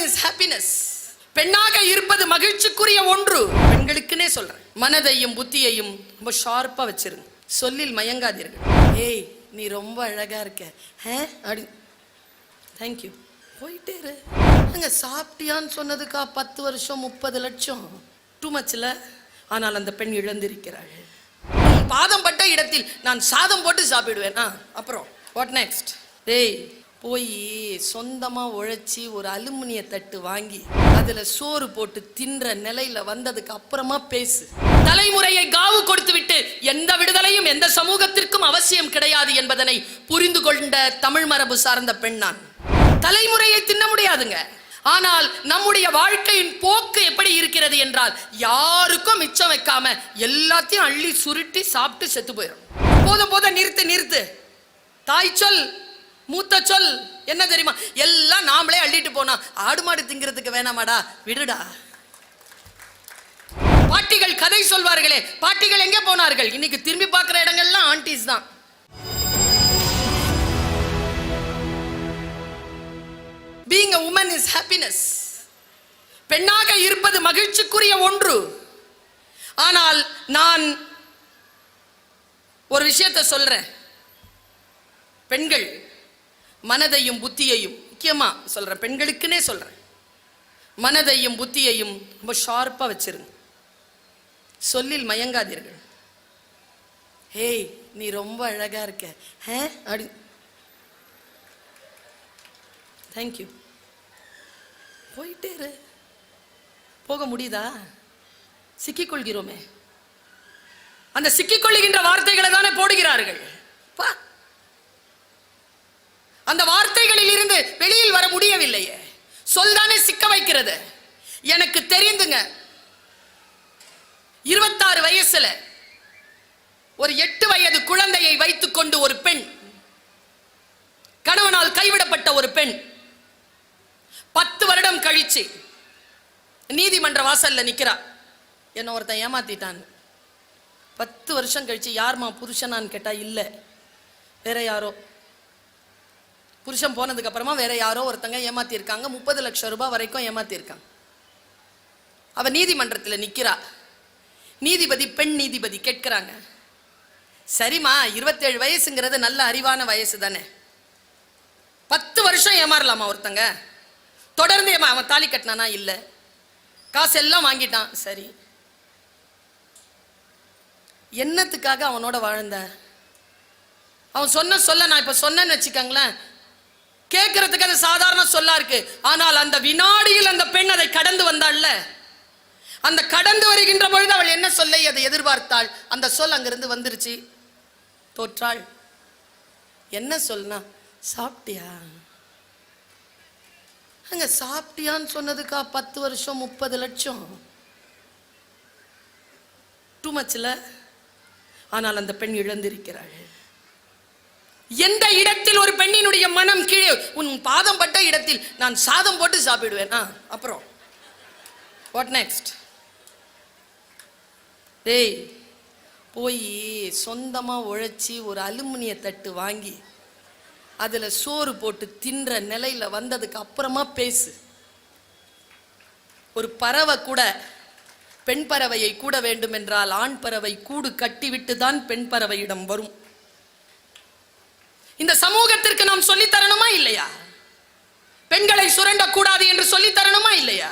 Is happiness. பெண்ணாக இருப்பது மகிழ்ச்சிக்குரிய ஒன்று. பெண்களுக்குன்னே சொல்றேன், மனதையும் புத்தியையும் ரொம்ப ஷார்ப்பா வச்சிருங்க. சொல்லில் மயங்காதீர்கள். ஏய் நீ ரொம்ப அழகா இருக்க அப்படி தேங்க்யூ போயிட்டே இரு. அங்க சாப்பிட்டியான்னு சொன்னதுக்கா 10 வருஷம் 30 லட்சம் டூ மச்ல. ஆனால் அந்த பெண் இழந்திருக்கிறாள். பாதம் பட்ட இடத்தில் நான் சாதம் போட்டு சாப்பிடுவேன். அப்புறம் வாட் நெக்ஸ்ட்? டேய் போய் சொந்தமா உழைச்சி ஒரு அலுமினிய தட்டு வாங்கி அதுல சோறு போட்டு தின்ற நிலையில வந்ததுக்கு அப்புறமா பேசு. தலைமுறையை காவு கொடுத்து விட்டு எந்த விடுதலையும் எந்த சமூகத்திற்கும் அவசியம் கிடையாது என்பதனை புரிந்து கொண்ட தமிழ் மரபு சார்ந்த பெண் நான். தலைமுறையை தின்ன முடியாதுங்க. ஆனால் நம்முடைய வாழ்க்கையின் போக்கு எப்படி இருக்கிறது என்றால், யாருக்கும் மிச்சம் வைக்காம எல்லாத்தையும் அள்ளி சுருட்டி சாப்பிட்டு செத்து போயிடும். போதும் நிறுத்து. தாய் சொல் மூத்த சொல் என்ன தெரியுமா? எல்லாம் நாமளே அள்ளிட்டு போனா ஆடு மாடு திங்கிறதுக்கு வேணாமாடா, விடுடா. பாட்டிகள் கதை சொல்வார்களே, பாட்டிகள் எங்கே போனார்கள்? இன்னைக்கு திரும்பி பார்க்கிற இடங்கள்லாம் ஆண்டிஸ் தான். Being a woman is happiness. பெண்ணாக இருப்பது மகிழ்ச்சிக்குரிய ஒன்று. ஆனால் நான் ஒரு விஷயத்தை சொல்றேன். பெண்கள் மனதையும் புத்தியையும், முக்கியமா சொல்றேன், பெண்களுக்குன்னே சொல்றேன், மனதையும் புத்தியையும் ரொம்ப ஷார்ப்பா வச்சிருங்க. சொல்லில் மயங்காதீர்கள். ஏய் நீ ரொம்ப அழகா இருக்க அப்படி தேங்க்யூ போயிட்டே இரு. போக முடியுதா? சிக்கிக்கொள்கிறோமே. அந்த சிக்கிக்கொள்ளுகின்ற வார்த்தைகளை தானே போடுகிறார்கள். அந்த வார்த்தைகளில் இருந்து வெளியில் வர முடியவில்லையே. சொல்தானே சிக்க வைக்கிறது. எனக்கு தெரிந்துங்க, 26 வயசுல ஒரு 8 வயது குழந்தையை வைத்துக் கொண்டு ஒரு பெண், கணவனால் கைவிடப்பட்ட ஒரு பெண், 10 வருடம் கழிச்சு நீதிமன்ற வாசல்ல நிக்கிறா. என்ன ஒருத்தன் ஏமாத்திட்டான். 10 வருஷம் கழிச்சு யார்மா புருஷனான்னு கேட்டா இல்ல, வேற யாரோ. புருஷன் போனதுக்கு அப்புறமா வேற யாரோ ஒருத்தங்க ஏமாத்தி இருக்காங்க. 30 லட்சம் ரூபாய் வரைக்கும் ஏமாத்தி இருக்காங்க. அவ நீதிமன்றத்தில் நிக்கிறா. நீதிபதி, பெண் நீதிபதி கேட்கிறாங்க, சரிம்மா 27 வயசுங்கிறது நல்ல அறிவான வயசு தானே, 10 வருஷம் ஏமாறலாமா ஒருத்தங்க? தொடர்ந்து அவன் தாலி கட்டினானா? இல்ல. காசு எல்லாம் வாங்கிட்டான். சரி, என்னத்துக்காக அவனோட வாழ்ந்த? அவன் சொல்ல நான் இப்ப சொன்னேன்னு வச்சுக்கங்களேன், கேட்கறதுக்கு அது சாதாரண சொல்லா இருக்கு. ஆனால் அந்த வினாடியில் அந்த பெண் அதை கடந்து வந்தாள்ல, அந்த கடந்து வருகின்ற பொழுது அவள் என்ன சொல்லை அதை எதிர்பார்த்தாள், அந்த சொல் அங்கிருந்து வந்துருச்சு. தோற்றாள். என்ன சொல்னா? சாப்பிட்டியா? அங்க சாப்பிட்டியான்னு சொன்னதுக்கா 10 வருஷம் 30 லட்சம் டூ மச்ல. ஆனால் அந்த பெண் இழந்திருக்கிறாள். எந்த இடத்தில் ஒரு பெண்ணினுடைய மனம் கீழே, உன் பாதம் பட்ட இடத்தில் நான் சாதம் போட்டு சாப்பிடுவேன். அப்புறம் வாட் நெக்ஸ்ட்? டேய் போய் சொந்தமா உழைச்சி ஒரு அலுமினிய தட்டு வாங்கி அதுல சோறு போட்டு தின்ற நிலையில வந்ததுக்கு அப்புறமா பேசு. ஒரு பறவை கூட, பெண் பறவையை கூட வேண்டும் என்றால் ஆண் பறவை கூடு கட்டிவிட்டு தான் பெண் பறவையிடம் வரும். இந்த சமூகத்திற்கு நாம் சொல்லித் தரணுமா இல்லையா? பெண்களை சுரண்டக்கூடாது என்று சொல்லித் தரணுமா இல்லையா?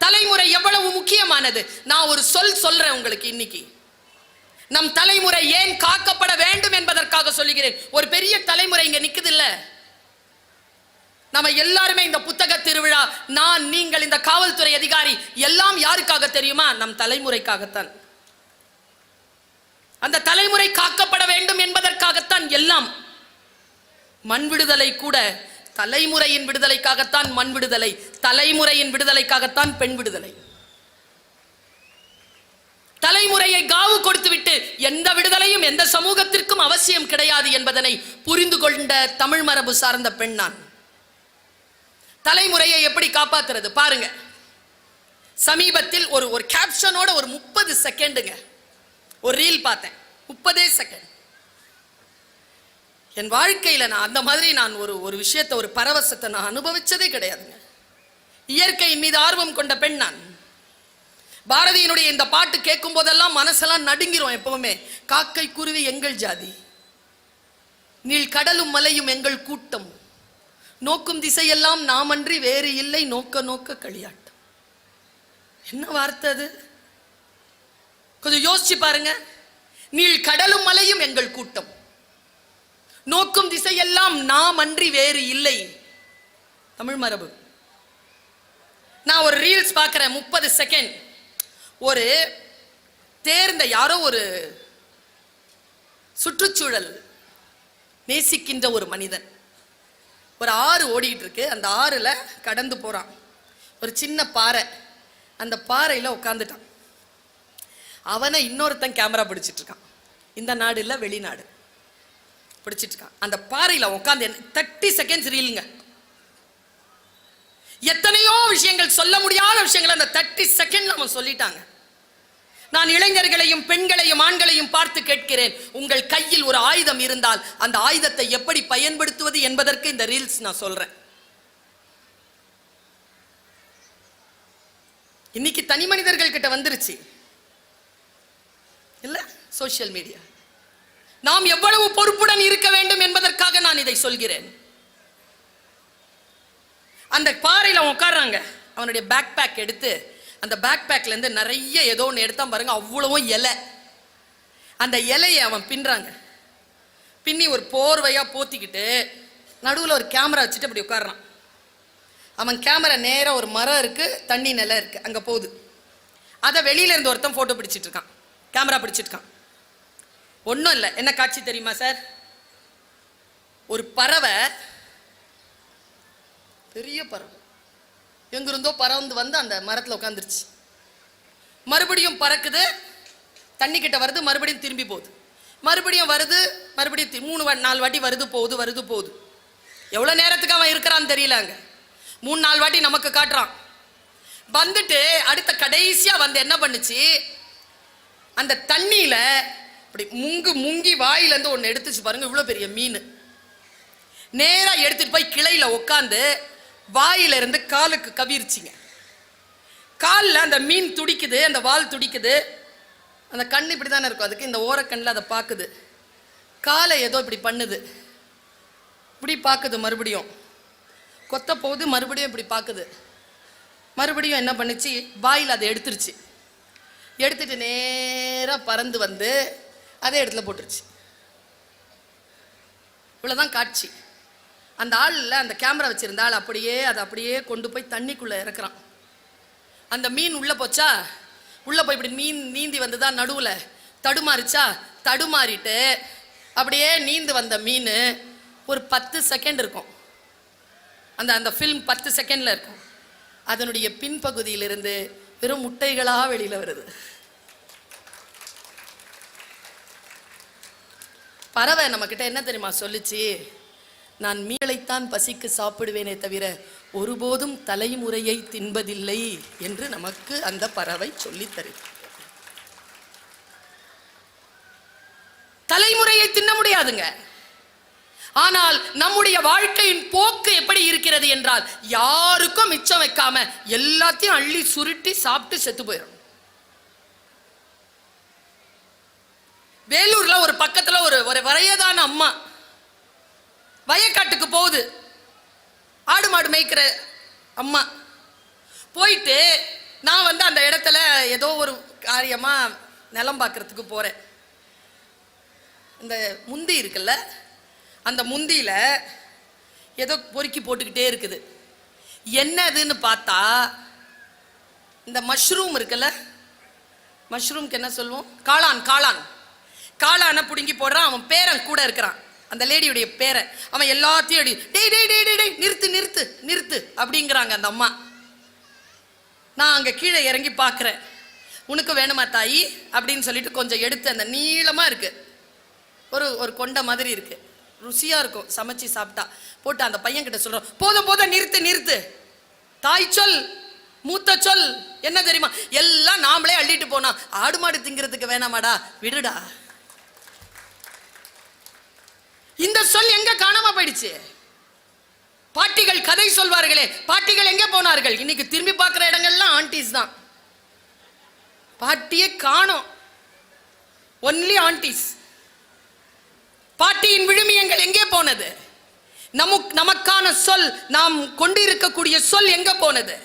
தலைமுறை எவ்வளவு முக்கியமானது. நான் ஒரு சொல்றேன் உங்களுக்கு இன்னைக்கு. நம் தலைமுறை ஏன் காக்கப்பட வேண்டும் என்பதற்காக சொல்லுகிறேன். ஒரு பெரிய தலைமுறை இங்க நிக்குது இல்ல, நம்ம எல்லாருமே இந்த புத்தக திருவிழா, நான், நீங்கள், இந்த காவல்துறை அதிகாரி எல்லாம் யாருக்காக தெரியுமா? நம் தலைமுறைக்காகத்தான். அந்த தலைமுறை காக்கப்பட வேண்டும் என்பதற்காகத்தான் எல்லாம். மண் விடுதலை கூட தலைமுறையின் விடுதலைக்காகத்தான் மண் விடுதலை, தலைமுறையின் விடுதலைக்காகத்தான் பெண் விடுதலை. தலைமுறையை காவு கொடுத்து விட்டு எந்த விடுதலையும் எந்த சமூகத்திற்கும் அவசியம் கிடையாது என்பதனை புரிந்து கொண்ட தமிழ் மரபு சார்ந்த பெண் நான். தலைமுறையை எப்படி காப்பாத்துறது பாருங்க. சமீபத்தில் ஒரு கேப்ஷனோட ஒரு 30 செகண்டுங்க ஒரு ரீல் பார்த்தேன். 30 செகண்ட். என் வாழ்க்கையில நான் அந்த மாதிரி நான் ஒரு விஷயத்தை, ஒரு பரவசத்தை நான் அனுபவிச்சதே கிடையாதுங்க. இயற்கையின் மீது ஆர்வம் கொண்ட பெண் நான். பாரதியினுடைய இந்த பாட்டு கேட்கும் போதெல்லாம் மனசெல்லாம் நடுங்கிறோம். எப்பவுமே காக்கை குருவி எங்கள் ஜாதி, நீள் கடலும் மலையும் எங்கள் கூட்டம், நோக்கும் திசையெல்லாம் நாமன்றி வேறு இல்லை, நோக்க நோக்க களியாட்டம். என்ன வார்த்தை அது? கொஞ்சம் யோசிச்சு பாருங்க. நீள் கடலும் மலையும் எங்கள் கூட்டம், நோக்கும் திசையெல்லாம் நாம் அன்றி வேறு இல்லை. தமிழ் மரபு. நான் ஒரு ரீல்ஸ் பார்க்கிறேன், 30 செகண்ட். ஒரு தேர்ந்த யாரோ ஒரு சுற்றுச்சூழல் நேசிக்கின்ற ஒரு மனிதன், ஒரு ஆறு ஓடிட்டு இருக்கு, அந்த ஆறுல கடந்து போறான். ஒரு சின்ன பாறை, அந்த பாறையில உட்காந்துட்டான். அவனை இன்னொருத்தன் கேமரா பிடிச்சிட்டு இருக்கான். இந்த நாடு இல்ல, வெளிநாடு. பிடிச்சிட்டு இருக்கான். அந்த பாறையில உட்காந்து 30 செகண்ட்ஸ் ரீலுங்க. எத்தனையோ விஷயங்கள், சொல்ல முடியாத விஷயங்கள் அந்த 30 செகண்ட்ல அவன் சொல்லிட்டாங்க. நான் இளைஞர்களையும் பெண்களையும் ஆண்களையும் பார்த்து கேட்கிறேன், உங்கள் கையில் ஒரு ஆயுதம் இருந்தால் அந்த ஆயுதத்தை எப்படி பயன்படுத்துவது என்பதற்கு இந்த ரீல்ஸ் நான் சொல்றேன். இன்னைக்கு தனி மனிதர்கள் கிட்ட வந்துருச்சு இல்ல சோசியல் மீடியா. நாம் எவ்வளவு பொறுப்புடன் இருக்க வேண்டும் என்பதற்காக நான் இதை சொல்கிறேன். அந்த பாறையில உட்கார்றாங்க. அவனுடைய பேக் பேக் எடுத்து, அந்த பேக் பேக்ல இருந்து நிறைய ஏதோ ஒன்று எடுத்தான் பாருங்க, அவ்வளவும் இலை. அந்த இலையை அவன் பின்றாங்க. பின்னி ஒரு போர்வையா போத்திக்கிட்டு நடுவில் ஒரு கேமரா வச்சுட்டு அப்படி உட்கார்றான். அவன் கேமரா நேரா ஒரு மரம் இருக்கு, தண்ணி நிலம் இருக்கு, அங்க போகுது. அதை வெளியில இருந்து ஒருத்தன் போட்டோ பிடிச்சிட்டு இருக்கான், கேமரா பிடிச்சிட்டு இருக்கான். ஒன்றும் இல்லை. என்ன காட்சி தெரியுமா சார்? ஒரு பறவை, பெரிய பறவை, எங்கிருந்தோ பறந்து வந்து அந்த மரத்தில் உட்காந்துருச்சு. மறுபடியும் பறக்குது, தண்ணி கிட்ட வருது, மறுபடியும் திரும்பி போகுது, மறுபடியும் வருது, மறுபடியும் 3-4 வாட்டி வருது போகுது, வருது போகுது. எவ்வளோ நேரத்துக்கு அவன் இருக்கிறான்னு தெரியல. அங்கே 3-4 வாட்டி நமக்கு காட்டுறான். வந்துட்டு அடுத்த கடைசியாக வந்து என்ன பண்ணுச்சு, அந்த தண்ணியில் அப்படி முங்கி வாயிலேருந்து ஒன்று எடுத்துச்சு பாருங்க, இவ்வளோ பெரிய மீன். நேராக எடுத்துட்டு போய் கிளையில் உட்காந்து வாயில இருந்து காலுக்கு கவிர்ச்சிங்க. காலில் அந்த மீன் துடிக்குது, அந்த வால் துடிக்குது, அந்த கண் இப்படி தானே இருக்கும் அதுக்கு, இந்த ஓரக்கண்ணில் அதை பார்க்குது. காலை ஏதோ இப்படி பண்ணுது, இப்படி பார்க்குது, மறுபடியும் கொத்த போகுது, மறுபடியும் இப்படி பார்க்குது, மறுபடியும் என்ன பண்ணுச்சு, வாயில் அதை எடுத்துருச்சு. எடுத்துட்டு நேராக பறந்து வந்து அதே இடத்துல போட்டுருச்சு. இவ்வளோதான் காட்சி. அந்த ஆளில் அந்த கேமரா வச்சிருந்த ஆள் அப்படியே அதை அப்படியே கொண்டு போய் தண்ணிக்குள்ளே இறக்குறான். அந்த மீன் உள்ளே போச்சா, உள்ளே போய் இப்படி மீன் நீந்தி வந்ததா, நடுவில் தடுமாறிச்சா, தடுமாறிட்டு அப்படியே நீந்து வந்த மீன் ஒரு 10 செகண்ட் இருக்கும். அந்த அந்த ஃபில்ம் 10 செகண்டில் இருக்கும். அதனுடைய பின்பகுதியிலிருந்து வெறும் முட்டைகளாக வெளியில் வருது. பறவை நம்ம கிட்ட என்ன தெரியுமா சொல்லிச்சு, நான் மீளைத்தான் பசிக்கு சாப்பிடுவேனே தவிர ஒருபோதும் தலைமுறையை தின்பதில்லை என்று நமக்கு அந்த பறவை சொல்லி தருகிறது. தலைமுறையை தின்ன முடியாதுங்க. ஆனால் நம்முடைய வாழ்க்கையின் போக்கு எப்படி இருக்கிறது என்றால், யாருக்கும் மிச்சம் வைக்காம எல்லாத்தையும் அள்ளி சுருட்டி சாப்பிட்டு செத்து போயிடும். வேலூர்ல ஒரு பக்கத்துல ஒரு வயதான அம்மா வயக்காட்டுக்கு போகுது. ஆடு மாடு மேய்க்கிற அம்மா போயிட்டு, நான் வந்து அந்த இடத்துல ஏதோ ஒரு காரியமா நிலம் பார்க்கறதுக்கு போறேன். இந்த முந்தி இருக்குல்ல, அந்த முந்தியில ஏதோ பொறுக்கி போட்டுக்கிட்டே இருக்குது. என்னதுன்னு பார்த்தா, இந்த மஷ்ரூம் இருக்குல்ல, மஷ்ரூம்க்கு என்ன சொல்லுவோம், காளான். காளானை பிடுங்கி போடுறான். அவன் பேரன் கூட இருக்கிறான், அந்த லேடியுடைய பேரன். அவன் எல்லாத்தையும் டேய் டேய் டேய் டேய் நிறுத்து நிறுத்து நிறுத்து அப்படிங்கிறாங்க அந்த அம்மா. நான் அங்கே கீழே இறங்கி பார்க்குறேன். உனக்கு வேணுமா தாயி அப்படின்னு சொல்லிட்டு கொஞ்சம் எடுத்து, அந்த நீளமாக இருக்கு, ஒரு கொண்ட மாதிரி இருக்கு, ருசியாக இருக்கும், சமைச்சு சாப்பிட்டா போட்டு அந்த பையன் கிட்ட சொல்கிறோம், போதும் போதும் நிறுத்து நிறுத்து, தாய் சொல் மூத்த சொல் என்ன தெரியுமா, எல்லாம் நாமளே அள்ளிட்டு போனா ஆடு மாடு திங்கிறதுக்கு வேணாமாடா, விடுடா. இந்த சொல் எங்க காணாம போயிடுச்சு? பாட்டிகள் கதை சொல்வார்களே, பாட்டிகள் எங்கே போனார்கள்? பார்த்தார்கள். இன்னைக்கு திரும்பி பார்க்கிற இடங்கள்லாம் ஆண்டிஸ் தான். பாட்டியே காணோம், ஒன்லி ஆண்டிஸ். பாட்டியின் விழுமியங்கள் எங்கே போனது? நமக்கான சொல், நாம் கொண்டிருக்கக்கூடிய சொல் எங்க போனது?